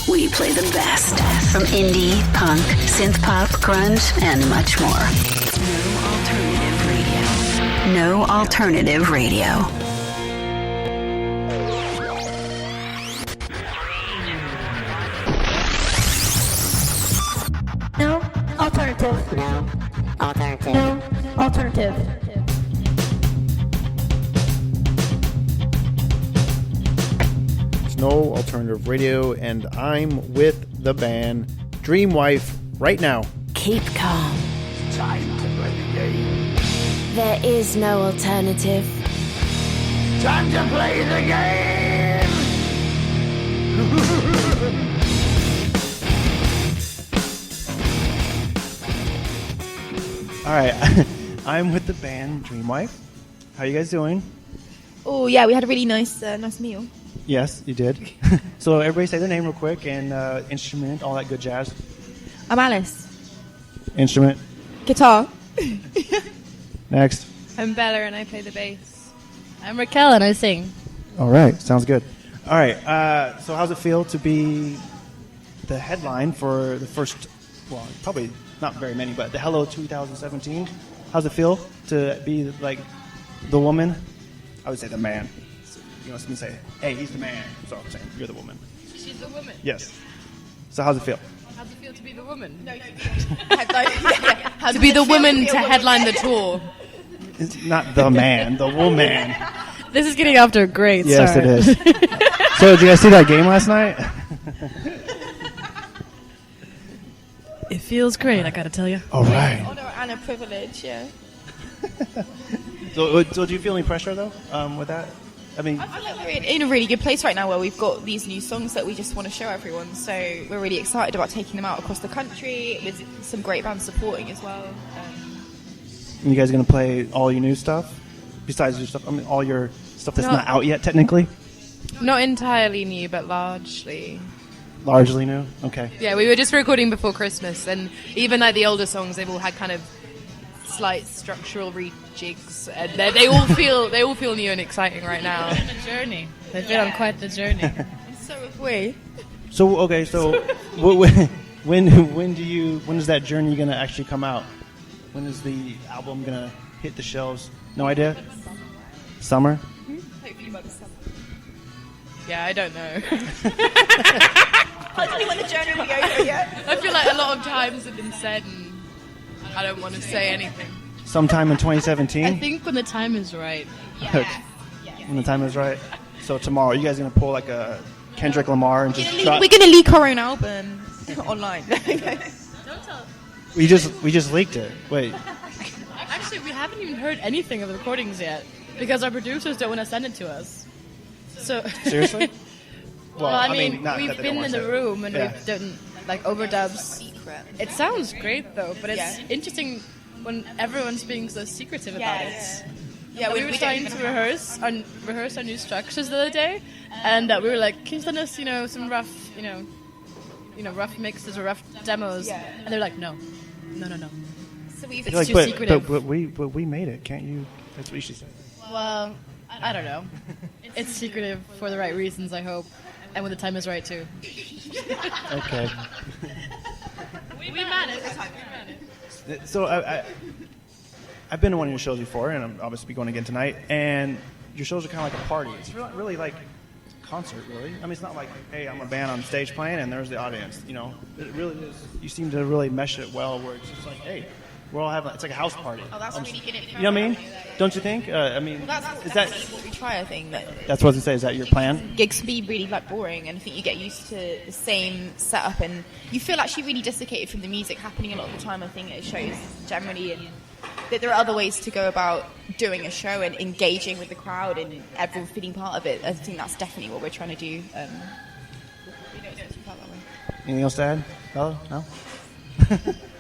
We play the best from indie, punk, synth pop, grunge, and much more. No alternative radio. No alternative. No alternative. No alternative. It's No Alternative Radio, and I'm with the band Dreamwife right now. Keep calm. It's time to play the game. There is no alternative. Time to play the game! All right, I'm with the band Dreamwife. How you guys doing? Oh yeah, we had a really nice meal. Yes, you did. So everybody say their name real quick and instrument, all that good jazz. I'm Alice. Instrument. Guitar. Next. I'm Bella and I play the bass. I'm Rakel and I sing. All right, sounds good. All right, so how's it feel to be the headline for the first, well, probably not very many, but the Hello 2017? How's it feel to be like the woman? I would say the man. So, you know, somebody say, hey, he's the man. So I'm saying, you're the woman. She's the woman. Yes. So how's it feel? How's it feel to be the woman? How To be the woman to headline the tour. It's not the man, the woman. This is getting off to a great Yes, start. it is. So did you guys see that game last night? It feels great, I gotta tell you. All right. honor and a privilege, yeah. So do you feel any pressure, though, with that? I mean, I feel like we're in a really good place right now where we've got these new songs that we just want to show everyone. So we're really excited about taking them out across the country with some great bands supporting as well. you guys going to play all your new stuff? Besides your stuff, I mean, all your stuff that's No. not out yet, technically? Not entirely new, but largely. Largely new? Okay. Yeah, we were just recording before Christmas, and even like the older songs, they've all had kind of slight structural rejigs, and they all feel new and exciting right now. The journey. They've been on quite the journey. And so have we. So, okay, so when is that journey going to actually come out? When is the album going to hit the shelves? No idea? Summer? Hopefully by the summer. Yeah, I don't know. I don't know when the journey will be over yet. I feel like a lot of times have been said, and I don't want to say anything. Sometime in 2017? I think when the time is right. When the time is right. So tomorrow, you guys going to pull like a Kendrick Lamar and just We're going to leak our own album online. We just leaked it. Wait. Actually, we haven't even heard anything of the recordings yet because our producers don't want to send it to us. So Seriously? well, I mean, not that we've they don't been wanna in say the it. room and Yeah. we've done like overdubs. Secret. It sounds great though, but it's Yeah. interesting when everyone's being so secretive about it. Yeah, We were trying to rehearse our new structures the other day, and we were like, "Can you send us, some rough, rough mixes or rough demos?" Yeah. And they're like, "No." So we've It's Like, too but secretive. we made it. Can't you? That's what she said. Well, I don't know. It's secretive for the right reasons, I hope, and when the time is right too. Okay. We managed. So I've been to one of your shows before, and I'm obviously going again tonight. And your shows are kind of like a party. It's really like a concert, really. I mean, it's not like, hey, I'm a band on stage playing, and there's the audience. It really is. You seem to really mesh it well, where it's just like, hey, we're all having. It's like a house party. Oh, that's really good. You know what I mean? Don't you think? Is that what we try? I think that that's what I was gonna say? Is that your plan? gigs can be really boring, and I think you get used to the same setup, and you feel actually really desiccated from the music happening a lot of the time. I think it shows generally, and that there are other ways to go about doing a show and engaging with the crowd and everyone feeling part of it. I think that's definitely what we're trying to do. Anything else to add? Bella? No?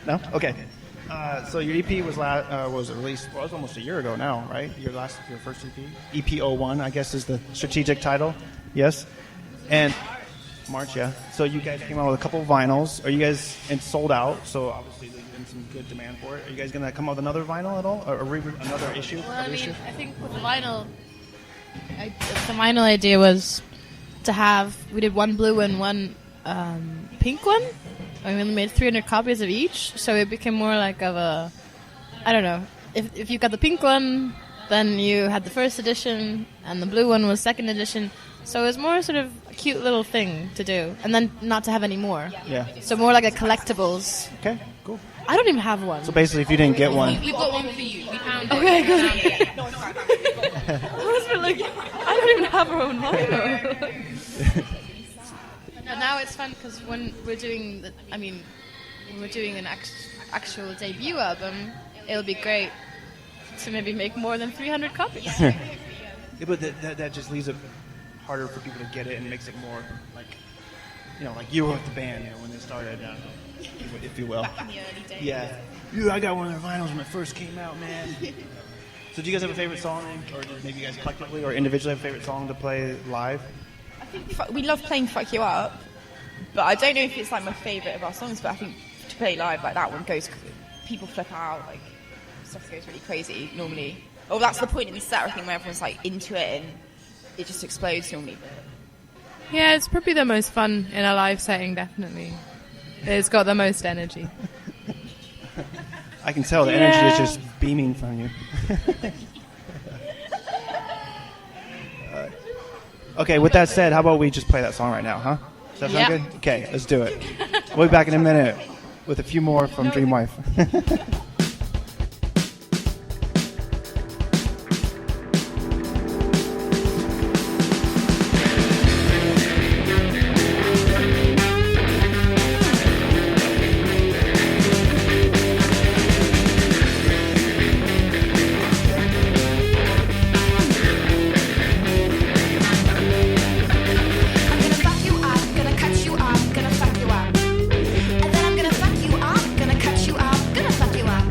No? Okay. So your EP was released, well, it was almost a year ago now, right? Your first EP? EP01, I guess, is the strategic title. Yes? And March, yeah. So you guys came out with a couple of vinyls. Are you guys, and sold out, so obviously there's been some good demand for it. Are you guys going to come out with another vinyl at all? Or another issue? Well, I think with the vinyl, the vinyl idea was to have, we did one blue and one pink one. I only made 300 copies of each, so it became more like of a, I don't know. If you got the pink one, then you had the first edition, and the blue one was second edition. So it was more sort of a cute little thing to do, and then not to have any more. Yeah. So more like a collectibles. Okay, cool. I don't even have one. So basically, if you didn't get one, We've got one for you. We found it. Okay, good. I was like, I don't even have our own vinyl. And now it's fun because when we're doing, when we're doing an actual debut album, it'll be great to maybe make more than 300 copies. Yeah, but that just leaves it harder for people to get it and makes it more like, like you were with the band, when they started, if you will. Back in the early days. Yeah. I got one of their vinyls when it first came out, man. So do you guys have a favorite song, or maybe you guys collectively or individually have a favorite song to play live? I think we love playing Fuck You Up, but I don't know if it's like my favourite of our songs, but I think to play live, like that one goes, people flip out, like stuff goes really crazy normally. Oh, that's the point in the set, I think, where everyone's like into it and it just explodes normally. Yeah, it's probably the most fun in a live setting, definitely. It's got the most energy. I can tell the energy is just beaming from you. Okay, with that said, how about we just play that song right now, huh? Does that sound good? Okay, let's do it. We'll be back in a minute with a few more from Dream Wife. Gonna fuck you up.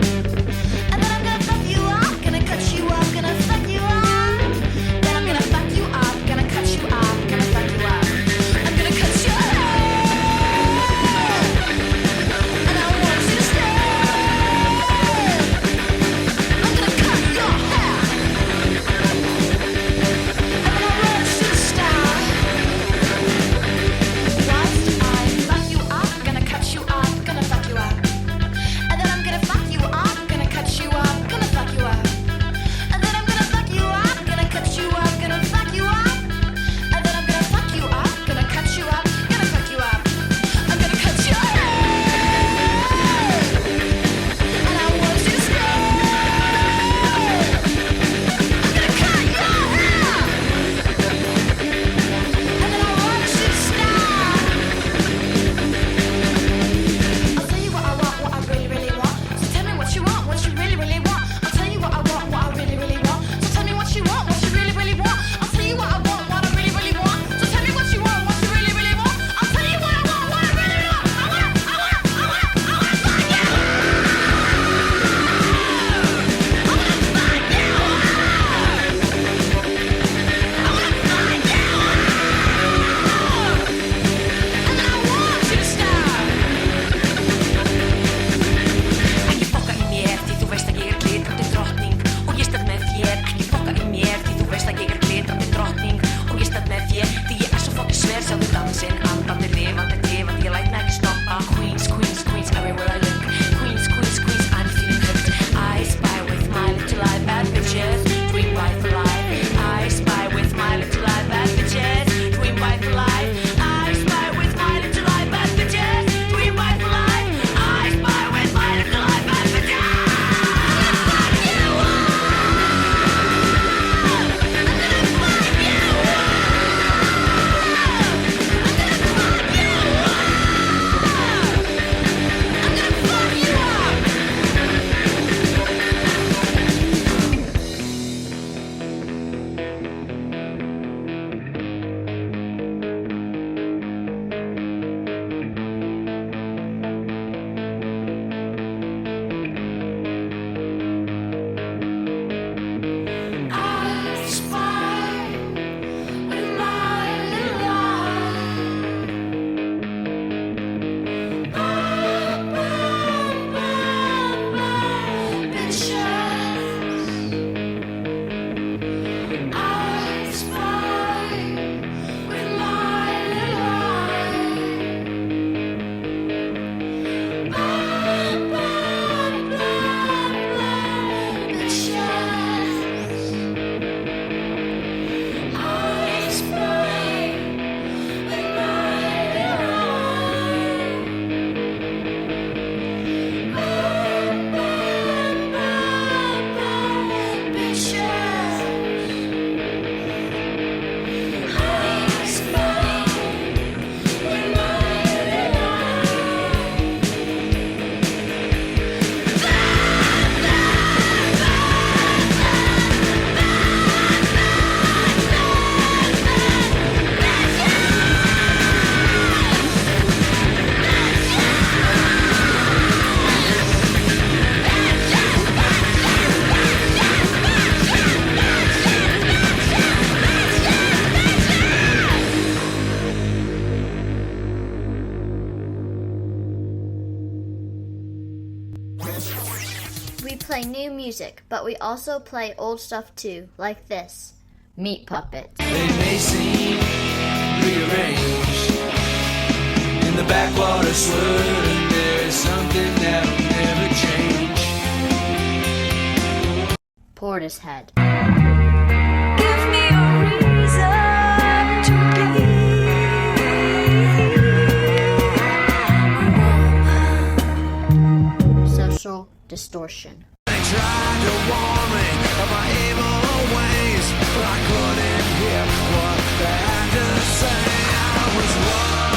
play new music, but we also play old stuff too, like this. Meat Puppets. They may seem rearranged in the backwater swirling. There is something that will never change. Portishead. Give me a reason to be. Social distortion. They tried to warn me of my evil ways, but I couldn't hear what they had to say. I was wrong.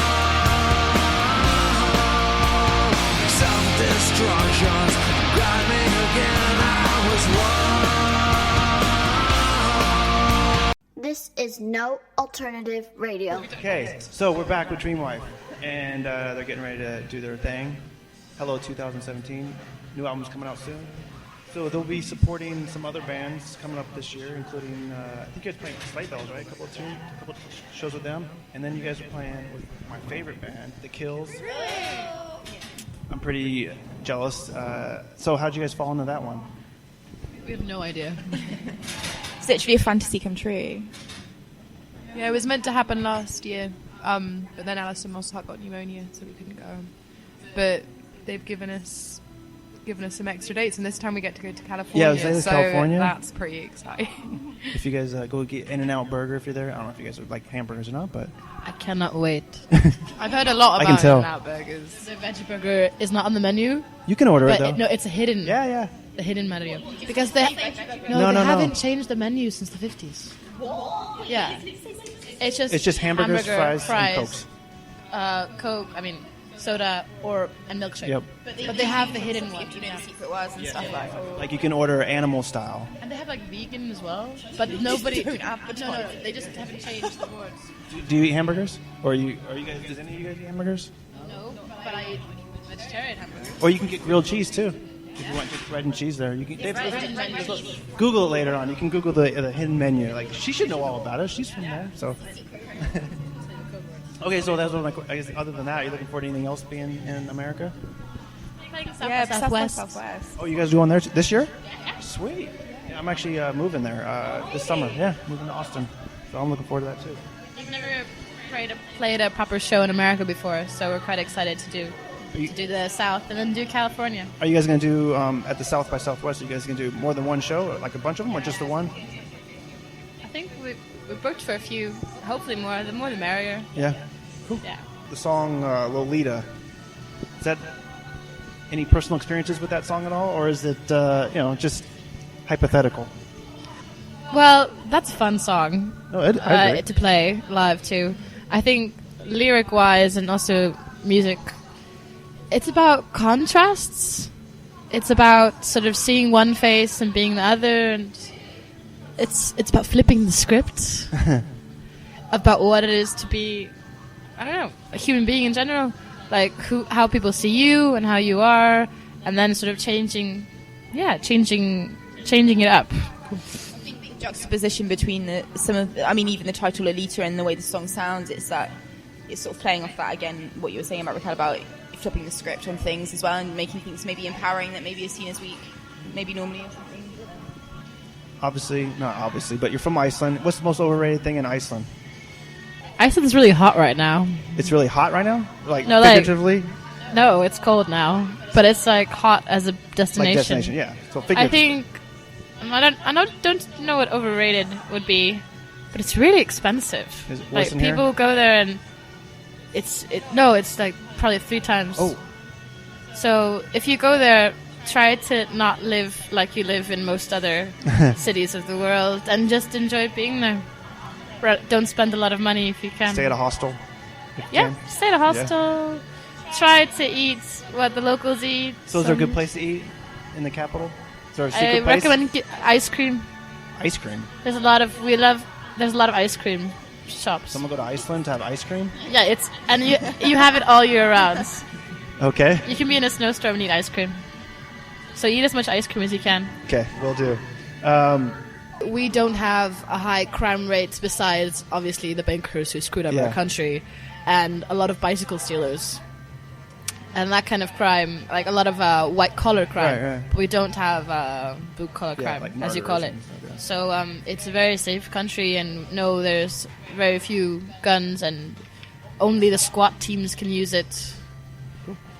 Self-destruction's got me again. I was wrong. This is No Alternative Radio. Okay, so we're back with Dreamwife, and they're getting ready to do their thing. Hello 2017. New album's coming out soon. So they'll be supporting some other bands coming up this year, including, I think you guys playing Sleigh Bells, right? A couple of shows with them. And then you guys are playing with my favorite band, The Kills. I'm pretty jealous. So how'd you guys fall into that one? We have no idea. It's literally a fantasy come true. Yeah, it was meant to happen last year, but then Alison Mosshart got pneumonia, so we couldn't go. But they've given us some extra dates, and this time we get to go to California. Yeah, so California. That's pretty exciting. If you guys go get In-N-Out Burger if you're there. I don't know if you guys would like hamburgers or not, but I cannot wait. I've heard a lot I can about tell. In-N-Out burgers. The veggie burger is not on the menu. You can order it, But though. no, it's a hidden. Yeah. The hidden menu because they No. haven't changed the menu since the 50s. Yeah, it's just hamburgers, fries, and Cokes. Coke. I mean, soda and milkshake. Yep. But they have the hidden one. You know the secret was and stuff like that. Like you can order animal style. And they have like vegan as well, but nobody. don't advertise. No, they just haven't changed the boards. Do you eat hamburgers? Or are you guys? Does any of you guys eat hamburgers? No, but I eat vegetarian hamburgers. Or you can get grilled cheese too. If you want just bread and cheese there, you can. Google it later on. You can Google the hidden menu. Like she should know all about it. She's from there, so. Okay, so that's what I guess. Other than that, are you looking forward to anything else being in America? Yeah, Southwest. Southwest. Oh, you guys going there this year? Sweet. Yeah, I'm actually moving there this summer. Yeah, moving to Austin. So I'm looking forward to that too. We've never played a proper show in America before, so we're quite excited to do the South and then do California. Are you guys going to do at the South by Southwest? Are you guys going to do more than one show, like a bunch of them, or just the one? I think we're booked for a few. Hopefully more. The more the merrier. Yeah. Cool. Yeah. The song Lolita. Is that any personal experiences with that song at all, or is it just hypothetical? Well, that's a fun song I agree. to play live too. I think lyric-wise and also music, it's about contrasts. It's about sort of seeing one face and being the other, and it's about flipping the script about what it is to be, I don't know, a human being in general, like how people see you and how you are, and then sort of changing it up. Juxtaposition between even the title Lolita and the way the song sounds, it's sort of playing off that again, what you were saying about Rakel about flipping the script on things as well and making things maybe empowering that maybe is seen as weak, maybe normally or something. Not obviously, but you're from Iceland. What's the most overrated thing in Iceland? Iceland's really hot right now. It's really hot right now? No, figuratively? No, it's cold now, but it's like hot as a destination. Like destination, yeah. So I think I don't know what overrated would be, but it's really expensive. Is it worse than people here? go there and it's like probably 3 times. Oh. So if you go there, try to not live like you live in most other cities of the world and just enjoy being there. Don't spend a lot of money if you can. Stay at a hostel. Yeah, stay at a hostel. Yeah. Try to eat what the locals eat. So is there a good place to eat in the capital? Is there a secret I place? recommend ice cream. Ice cream? There's a lot of ice cream shops. Someone go to Iceland to have ice cream? Yeah, you have it all year round. Okay. You can be in a snowstorm and eat ice cream. So eat as much ice cream as you can. Okay, will do. We don't have a high crime rate besides, obviously, the bankers who screwed up our country and a lot of bicycle stealers. and that kind of crime, like a lot of white collar crime. Right. But we don't have blue collar Yeah, crime, like as you call it. murders and stuff, yeah. So it's a very safe country, and no, there's very few guns, and only the SWAT teams can use it.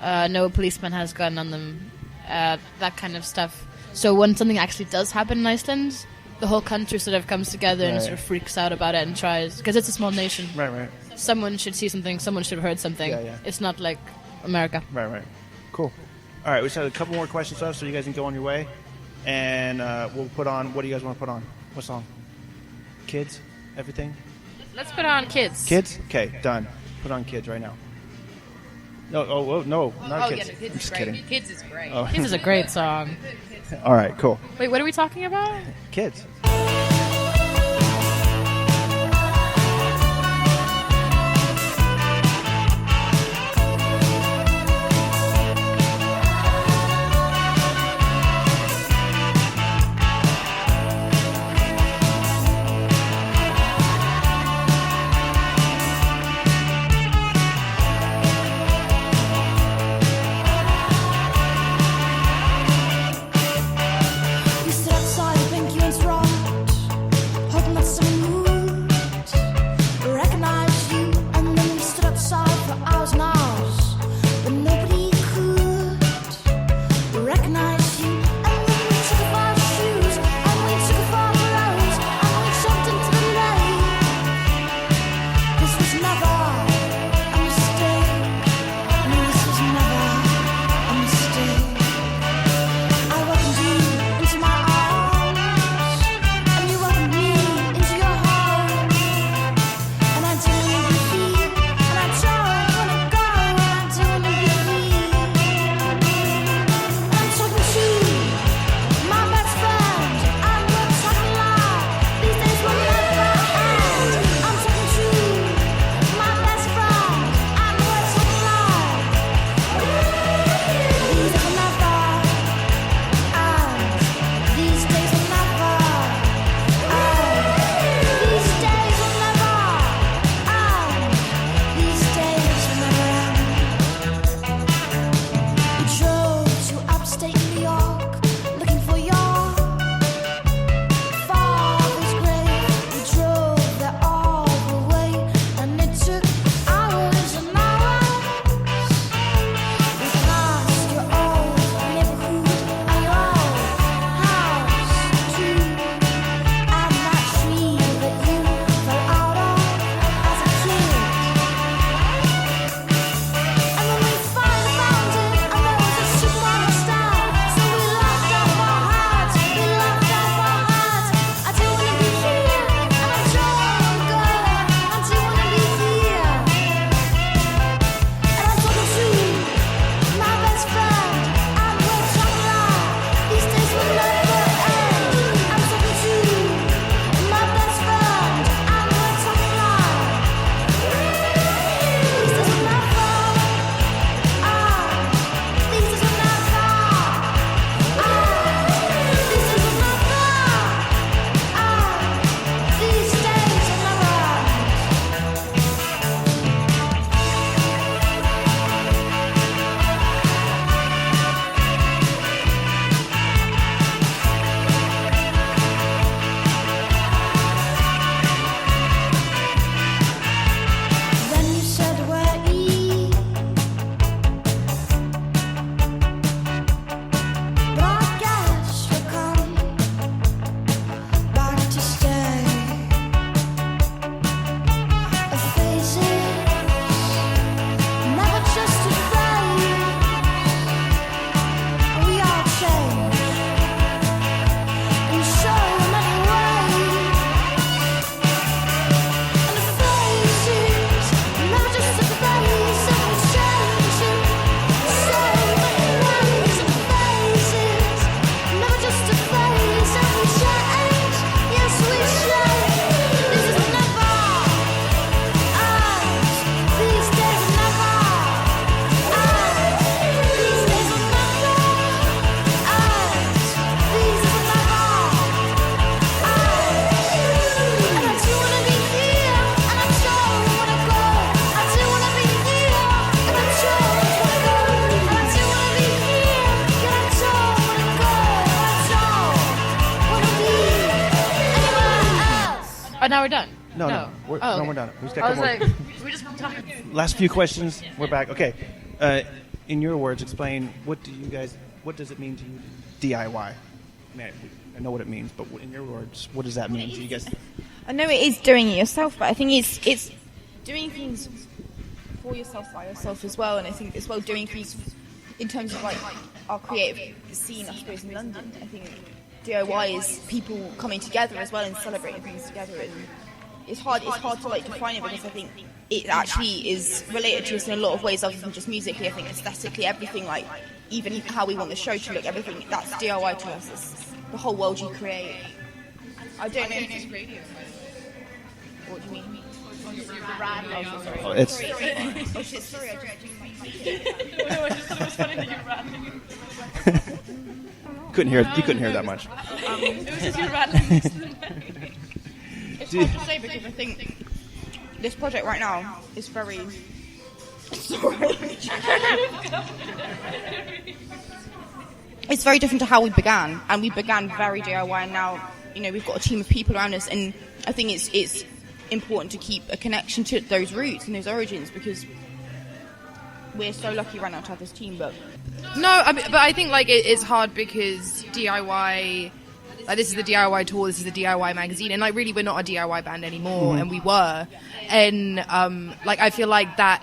No policeman has gun on them. That kind of stuff. So when something actually does happen in Iceland, the whole country sort of comes together and Right. sort of freaks out about it and tries, because it's a small nation. Right. Someone should see something. Someone should have heard something. Yeah. It's not like America. Right. Cool. All right, we just have a couple more questions left, so you guys can go on your way, and we'll put on. What do you guys want to put on? What song? Kids? Everything? Let's put on Kids. Kids? Okay, done. Put on Kids right now. No, no, not Kids. Yeah, no, Kids I'm is just great. kidding. Kids is great. Oh. Kids is a great song. All right, cool. Wait, what are we talking about? Kids. We stood outside, thinking it's wrong. now we're done. No. We're okay. done. We just I got was a couple like, more. we just talking. Last few questions. We're back. Okay. In your words, explain what does it mean to you, DIY? I know what it means, but in your words, what does that mean to you guys? I know it is doing it yourself, but I think it's doing things for yourself, by yourself as well, and I think as well doing things in terms of like our creative scene, I suppose, in London. I think DIY is people coming together as well and celebrating things together, and it's hard to like define it because I think it actually is related to us in a lot of ways other than just musically. I think aesthetically, everything, like even how we want the show to look, everything that's DIY to us. It's the whole world you create. I don't know if it's radio. What do you mean? Oh, it's oh shit, sorry, I just thought it was funny that you rattling. You couldn't hear that much. It was just you rattling. It's hard to say because I think this project right now is very... Sorry. It's very different to how we began, and we began very DIY, and now, we've got a team of people around us, and I think it's important to keep a connection to those roots and those origins, because we're so lucky right now to have this team, but... No, but I think, it's hard because DIY... this is the DIY tour, this is the DIY magazine, and, really, we're not a DIY band anymore, and we were. And, I feel like that,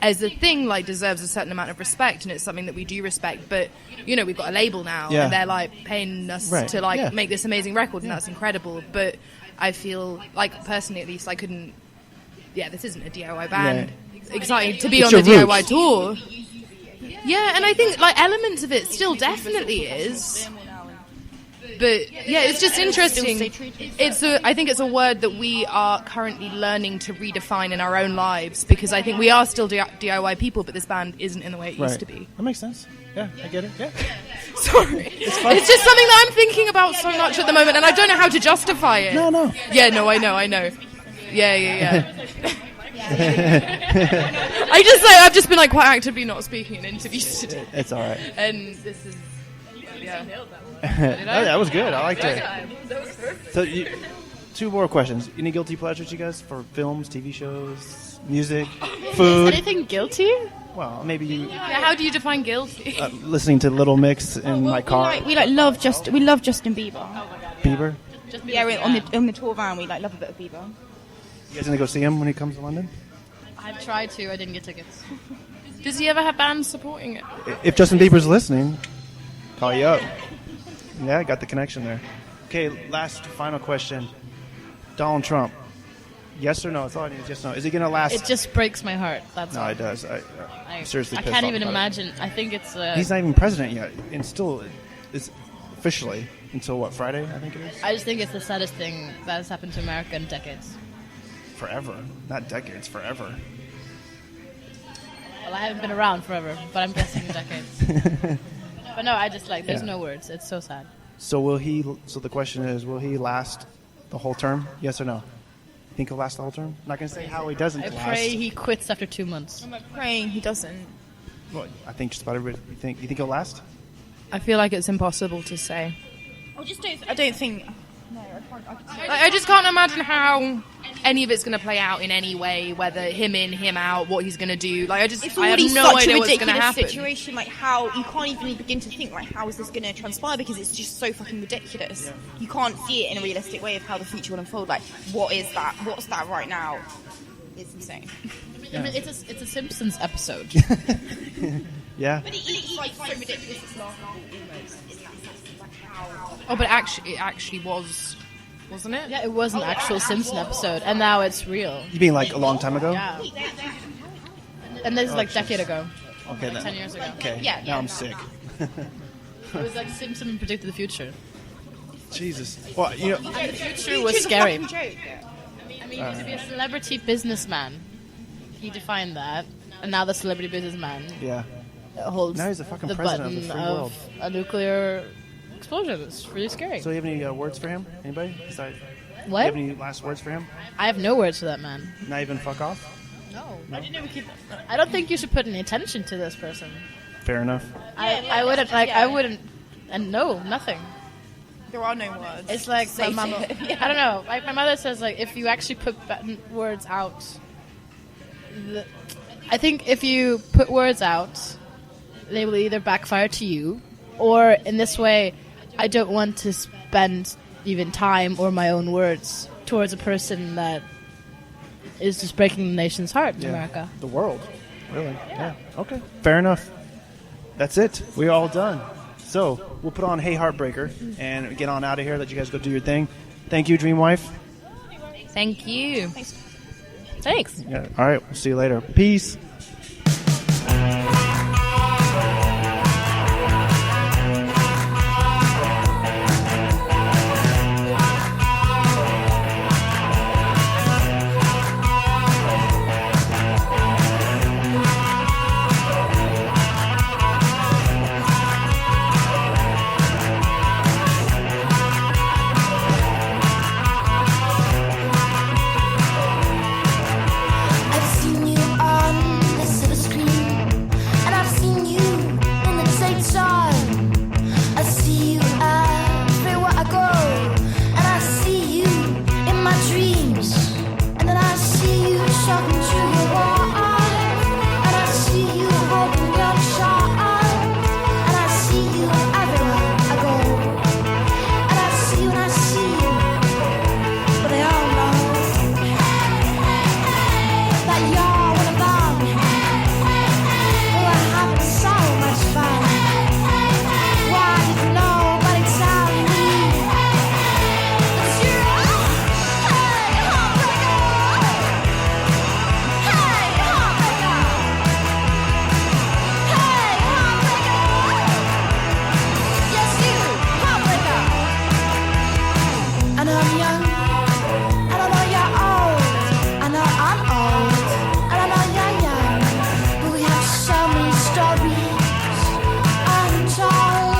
as a thing, deserves a certain amount of respect, and it's something that we do respect, but, we've got a label now, and they're, paying us to, make this amazing record, and that's incredible, but I feel, personally at least, I couldn't... Yeah, this isn't a DIY band. Right. Exciting to be on the DIY tour. Yeah, and I think, elements of it still definitely is... But yeah, it's just interesting. I think it's a word that we are currently learning to redefine in our own lives, because I think we are still DIY people, but this band isn't in the way it used to be. That makes sense. Yeah, I get it. Yeah. Sorry. It's just something that I'm thinking about so much at the moment, and I don't know how to justify it. No. Yeah, no, I know. Yeah. I've just been quite actively not speaking in interviews today. It's all right. And this is... Yeah. That was good. I liked it. That was perfect. So, two more questions. Any guilty pleasures, you guys, for films, TV shows, music, food? Is anything guilty? Well, maybe you... Yeah, how do you define guilty? Listening to Little Mix in my car. We love Justin Bieber. Oh my God, Bieber? On the tour van, we love a bit of Bieber. You guys gonna go see him when he comes to London? I tried to. I didn't get tickets. Does he ever have bands supporting it? If Justin Bieber's listening, call you up. Yeah, I got the connection there. Okay, final question. Donald Trump. Yes or no? That's all I need is yes or no. Is he going to last? It just breaks my heart. That's all. It does. I'm seriously pissed I can't off even about imagine. I think it's... He's not even president yet. And still, it's officially until, what, Friday, I think it is? I just think it's the saddest thing that has happened to America in decades. Forever. Not decades, forever. Well, I haven't been around forever, but I'm guessing decades. But no, I just there's no words. It's so sad. So the question is, will he last the whole term? Yes or no? You think he'll last the whole term? I'm not going to say how he doesn't last. I pray he quits after 2 months. I'm praying he doesn't. Well, I think just about everybody. You think he'll last? I feel like it's impossible to say. I don't think... No, I just can't imagine how any of it's going to play out in any way, whether him in, him out, what he's going to do. I have no idea what's going to happen. Situation, how you can't even begin to think how is this going to transpire, because it's just so fucking ridiculous. Yeah. You can't see it in a realistic way of how the future will unfold. What is that? What's that right now? It's insane. I mean, it's a Simpsons episode. Yeah. But it's so ridiculous. It's laughable almost. Oh, but it actually was, wasn't it? Yeah, it was an actual Simpson episode, and now it's real. You mean a long time ago? Yeah. And this is a decade ago. Okay, 10 years ago. Okay, now I'm sick. It was Simpson predicted the future. Jesus. Well, the future was scary. I mean, to be a celebrity businessman, he defined that, and now the celebrity businessman holds now he's a fucking the president button of the free world. A nuclear explosion. It's really scary. So you have any words for him? Anybody? What? You have any last words for him? I have no words for that man. Not even fuck off? No. I don't think you should put any attention to this person. Fair enough. I wouldn't, and no, nothing. There are no words. It's like my Say mama. it. Yeah. I don't know. Like my mother says, like if you actually put words out, I think if you put words out, they will either backfire to you, or in this way, I don't want to spend even time or my own words towards a person that is just breaking the nation's heart in America. The world. Really? Yeah. Okay. Fair enough. That's it. We're all done. So we'll put on Hey Heartbreaker and get on out of here. Let you guys go do your thing. Thank you, Dream Wife. Thank you. Thanks. Yeah. All right. We'll see you later. Peace. I've seen you on the silver screen, and I've seen you in the daytime. I see you everywhere I go, and I see you in my dreams. And then I see you talking to your wife, and I see you holding your child, and I see you everywhere I go, and I see you and I see you, but they all know that you're one of them who are having so much fun. Why did nobody tell me that you're hey heartbreaker, hey heartbreaker, hey heartbreaker, yes you heartbreaker. I know I'm young, and I know you're old. I know I'm old, and I know you're young. But we have so many stories untold.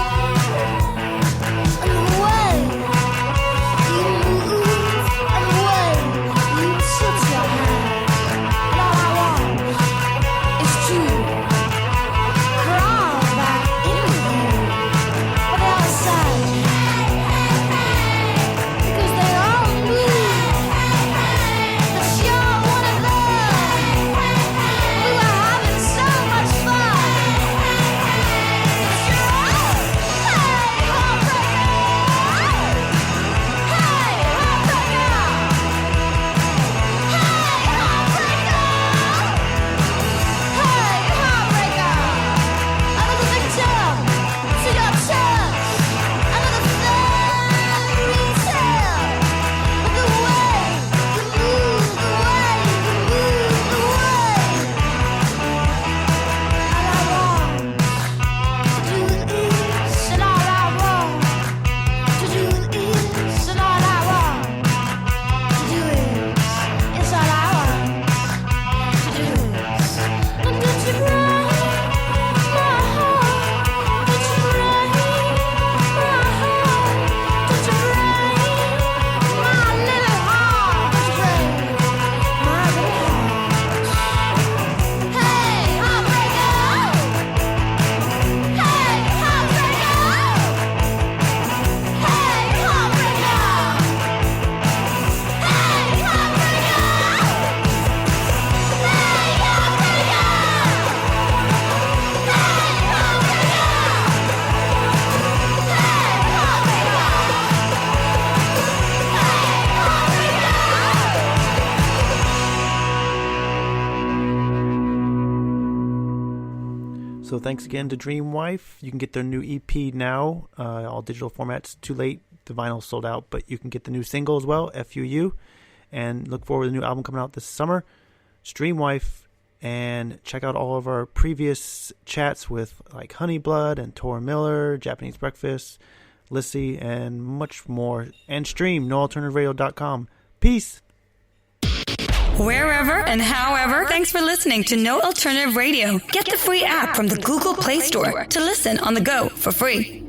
And the way you move, and the way you tilt your head, and all I want is to crawl back into you. But they all say, because they all knew that you're one of them. We were having so much fun. That you're hey heartbreaker, hey heartbreaker, another victim to your touch, another fairy tale. But the way you move, the way you move, the way. All I want to do is, and all I want to do is, and all I want to do is all I want to do is. And did you break my heart? Did you break my heart? Did you break my little heart? Did you break my little heart? Hey heartbreaker, hey heartbreaker, hey So thanks again to Dream Wife. You can get their new EP now, all digital formats. Too late, the vinyl's sold out, but you can get the new single as well, FUU, and look forward to the new album coming out this summer. Dream Wife, and check out all of our previous chats with like Honey Blood and Tor Miller, Japanese Breakfast, Lissy, and much more. And stream noalternativeradio.com. Peace. Wherever and however, thanks for listening to No Alternative Radio. Get the free app from the Google Play Store to listen on the go for free.